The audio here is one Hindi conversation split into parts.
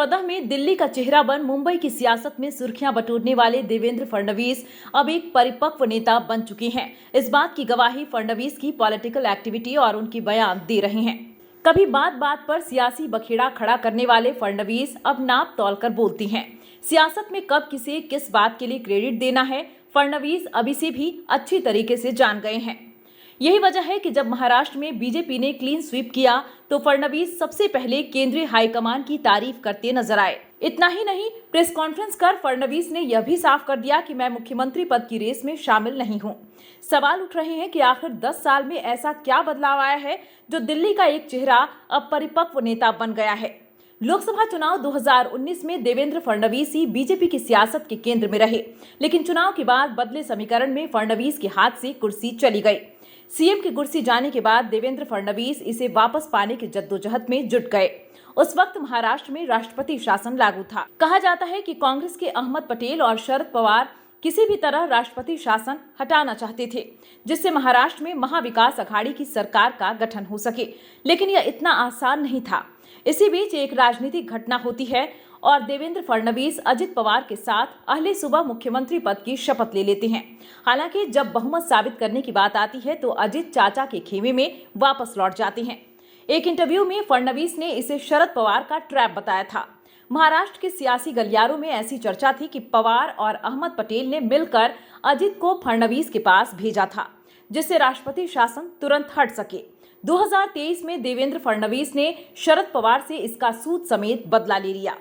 2014 में दिल्ली का चेहरा बन मुंबई की सियासत में सुर्खियां बटोरने वाले देवेंद्र फडणवीस अब एक परिपक्व नेता बन चुके हैं। इस बात की गवाही फडणवीस की पॉलिटिकल एक्टिविटी और उनकी बयान दे रहे हैं। कभी बात बात पर सियासी बखेड़ा खड़ा करने वाले फडणवीस अब नाप तौल कर बोलती हैं। सियासत में कब किसे किस बात के लिए क्रेडिट देना है, फडणवीस अभी से भी अच्छी तरीके से जान गए हैं। यही वजह है कि जब महाराष्ट्र में बीजेपी ने क्लीन स्वीप किया तो फडणवीस सबसे पहले केंद्रीय हाईकमान की तारीफ करते नजर आए। इतना ही नहीं, प्रेस कॉन्फ्रेंस कर फडणवीस ने यह भी साफ कर दिया कि मैं मुख्यमंत्री पद की रेस में शामिल नहीं हूं। सवाल उठ रहे हैं कि आखिर 10 साल में ऐसा क्या बदलाव आया है जो दिल्ली का एक चेहरा अब परिपक्व नेता बन गया है। लोकसभा चुनाव 2019 में देवेंद्र फडणवीस ही बीजेपी की सियासत के केंद्र में रहे, लेकिन चुनाव के बाद बदले समीकरण में फडणवीस के हाथ से कुर्सी चली गई। सीएम की कुर्सी जाने के बाद देवेंद्र फडणवीस इसे वापस पाने की जद्दोजहद में जुट गए। उस वक्त महाराष्ट्र में राष्ट्रपति शासन लागू था। कहा जाता है कि कांग्रेस के अहमद पटेल और शरद पवार किसी भी तरह राष्ट्रपति शासन हटाना चाहते थे, जिससे महाराष्ट्र में महाविकास अघाड़ी की सरकार का गठन हो सके, लेकिन यह इतना आसान नहीं था। इसी बीच एक राजनीतिक घटना होती है और देवेंद्र फडणवीस अजित पवार के साथ अहले सुबह मुख्यमंत्री पद की शपथ ले लेते हैं। हालांकि जब बहुमत साबित करने की बात आती है तो अजित चाचा के खेमे में वापस लौट जाते हैं। एक इंटरव्यू में फडणवीस ने इसे शरद पवार का ट्रैप बताया था। महाराष्ट्र के सियासी गलियारों में ऐसी चर्चा थी कि पवार और अहमद पटेल ने मिलकर अजित को फडणवीस के पास भेजा था, जिससे राष्ट्रपति शासन तुरंत हट सके। 2023 में देवेंद्र फडणवीस ने शरद पवार से इसका सूद समेत बदला ले लिया।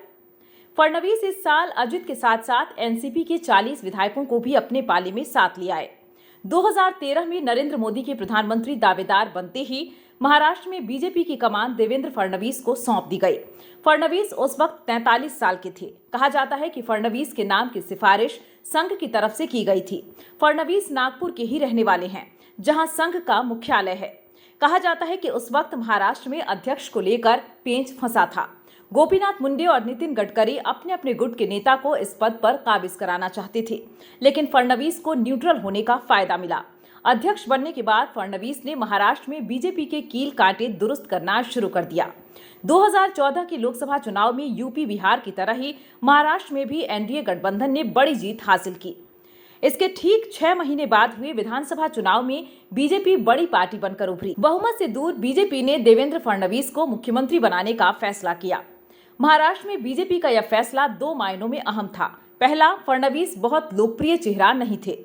फडणवीस इस साल अजित के साथ साथ एनसीपी के 40 विधायकों को भी अपने पाले में साथ ले आए। 2013 में नरेंद्र मोदी के प्रधानमंत्री दावेदार बनते ही महाराष्ट्र में बीजेपी की कमान देवेंद्र फडणवीस को सौंप दी गई। फडणवीस उस वक्त 43 साल के थे। कहा जाता है कि फडणवीस के नाम की सिफारिश संघ की तरफ से की गई थी। फडणवीस नागपुर के ही रहने वाले हैं, जहां संघ का मुख्यालय है। कहा जाता है कि उस वक्त महाराष्ट्र में अध्यक्ष को लेकर पेंच फंसा था। गोपीनाथ मुंडे और नितिन गडकरी अपने अपने गुट के नेता को इस पद पर काबिज कराना चाहते थे, लेकिन फडणवीस को न्यूट्रल होने का फायदा मिला। अध्यक्ष बनने के बाद फडणवीस ने महाराष्ट्र में बीजेपी के कील कांटे दुरुस्त करना शुरू कर दिया। 2014 के लोकसभा चुनाव में यूपी बिहार की तरह ही महाराष्ट्र में भी एनडीए गठबंधन ने बड़ी जीत हासिल की। इसके ठीक 6 महीने बाद हुए विधानसभा चुनाव में बीजेपी बड़ी पार्टी बनकर उभरी। बहुमत से दूर बीजेपी ने देवेंद्र फडणवीस को मुख्यमंत्री बनाने का फैसला किया। महाराष्ट्र में बीजेपी का यह फैसला 2 मायनों में अहम था। पहला, फडणवीस बहुत लोकप्रिय चेहरा नहीं थे,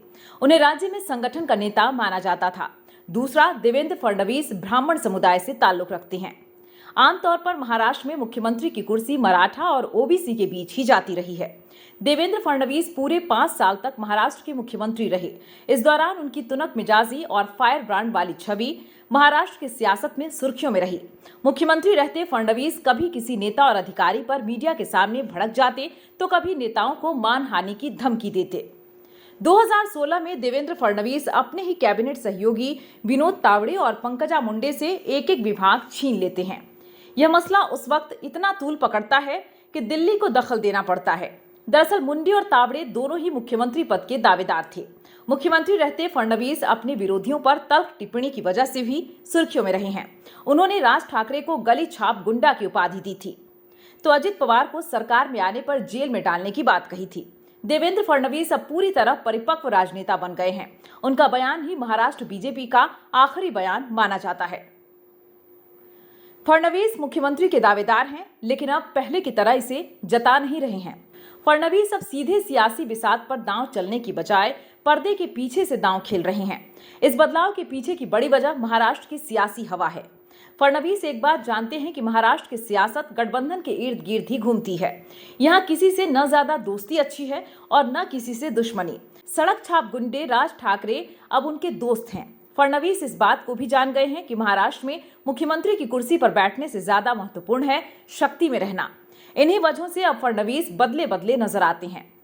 उन्हें राज्य में संगठन का नेता माना जाता था। दूसरा, देवेंद्र फडणवीस ब्राह्मण समुदाय से ताल्लुक रखते हैं। आमतौर पर महाराष्ट्र में मुख्यमंत्री की कुर्सी मराठा और ओबीसी के बीच ही जाती रही है। देवेंद्र फडणवीस पूरे 5 साल तक महाराष्ट्र के मुख्यमंत्री रहे। इस दौरान उनकी तुनक मिजाजी और फायर ब्रांड वाली छवि महाराष्ट्र की सियासत में सुर्खियों में रही। मुख्यमंत्री रहते फडणवीस कभी किसी नेता और अधिकारी पर मीडिया के सामने भड़क जाते तो कभी नेताओं को मानहानि की धमकी देते। 2016 में देवेंद्र फडणवीस अपने ही कैबिनेट सहयोगी विनोद तावड़े और पंकजा मुंडे से एक एक विभाग छीन लेते हैं। यह मसला उस वक्त इतना तूल पकड़ता है कि दिल्ली को दखल देना पड़ता है। दरअसल मुंडे और तावड़े दोनों ही मुख्यमंत्री पद के दावेदार थे। मुख्यमंत्री रहते फडणवीस अपने विरोधियों पर तल्ख टिप्पणी की वजह से भी सुर्खियों में रहे हैं। उन्होंने राज ठाकरे को गली छाप गुंडा की उपाधि दी थी, तो अजित पवार को सरकार में आने पर जेल में डालने की बात कही थी। देवेंद्र फडणवीस अब पूरी तरह परिपक्व राजनेता बन गए हैं। उनका बयान ही महाराष्ट्र बीजेपी का आखिरी बयान माना जाता है। फडणवीस मुख्यमंत्री के दावेदार हैं, लेकिन अब पहले की तरह इसे जता नहीं रहे हैं। फडणवीस अब सीधे सियासी बिसात पर दांव चलने की बजाय पर्दे के पीछे से दांव खेल रहे हैं। इस बदलाव के पीछे की बड़ी वजह महाराष्ट्र की सियासी हवा है। फडणवीस एक बात जानते हैं कि महाराष्ट्र की सियासत गठबंधन के इर्द गिर्द ही घूमती है। यहाँ किसी से न ज्यादा दोस्ती अच्छी है और न किसी से दुश्मनी। सड़क छाप गुंडे राज ठाकरे अब उनके दोस्त हैं। फडणवीस इस बात को भी जान गए हैं कि महाराष्ट्र में मुख्यमंत्री की कुर्सी पर बैठने से ज्यादा महत्वपूर्ण है शक्ति में रहना। इन्हीं वजहों से अब फडणवीस बदले बदले नजर आते हैं।